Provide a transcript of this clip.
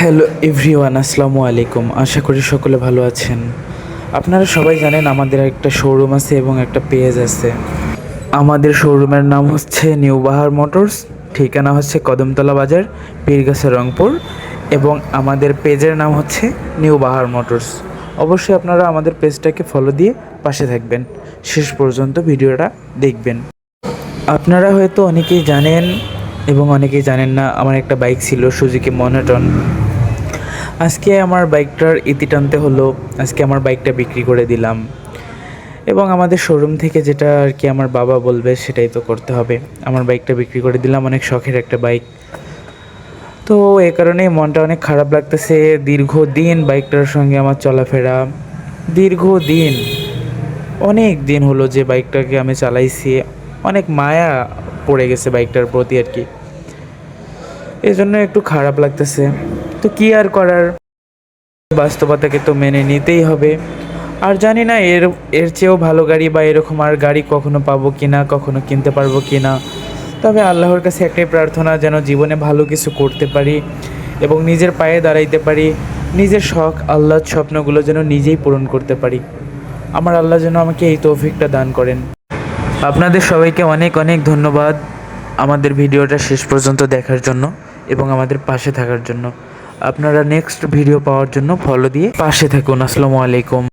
Hello everyone, আসসালামু আলাইকুম। আশা করি সকলে ভালো আছেন। আপনারা সবাই জানেন আমাদের একটা শোরুম আছে এবং একটা পেজ আছে। আমাদের শোরুমের নাম হচ্ছে নিউ বাহার মোটরস, ঠিকানা হচ্ছে কদমতলা বাজার, পীরগাছা, রংপুর। এবং আমাদের পেজের নাম হচ্ছে নিউ বাহার মোটরস। অবশ্যই আপনারা আমাদের পেজটাকে ফলো দিয়ে পাশে থাকবেন, শেষ পর্যন্ত ভিডিওটা দেখবেন। আপনারা হয়তো অনেকেই জানেন এবং অনেকেই জানেন না, আমার একটা বাইক ছিল সুজুকি মনোটন। আজকে আমার বাইকটার ইতি টানতে হলো, আজকে আমার বাইকটা বিক্রি করে দিলাম এবং আমাদের শোরুম থেকে যেটা আর কি আমার বাবা বলবে সেটাই তো করতে হবে। আমার বাইকটা বিক্রি করে দিলাম, অনেক শখের একটা বাইক। তো এ কারণেই মনটা অনেক খারাপ লাগতেছে। দীর্ঘদিন বাইকটার সঙ্গে আমার চলাফেরা, দীর্ঘদিন, অনেক দিন হলো যে বাইকটাকে আমি চালাইছি। অনেক মায়া পড়ে গেছে বাইকটার প্রতি আর কি, এই জন্য একটু খারাপ লাগতেছে। তো কি আর করার, বাস্তবতাকে তো মেনে নিতেই হবে। আর জানি না এর এর চেয়েও ভালো গাড়ি বা এরকম আর গাড়ি কখনো পাবো কি না, কখনো কিনতে পারবো কি না। তবে আল্লাহর কাছে একটাই প্রার্থনা, যেন জীবনে ভালো কিছু করতে পারি এবং নিজের পায়ে দাঁড়াইতে পারি, নিজের শখ আল্লাহর স্বপ্নগুলো যেন নিজেই পূরণ করতে পারি। আমার আল্লাহ যেন আমাকে এই তৌফিকটা দান করেন। আপনাদের সবাইকে অনেক অনেক ধন্যবাদ আমাদের ভিডিওটা শেষ পর্যন্ত দেখার জন্য এবং আমাদের পাশে থাকার জন্য। আপনারা নেক্সট ভিডিও পাওয়ার জন্য ফলো দিয়ে পাশে থাকুন। আসসালামু আলাইকুম।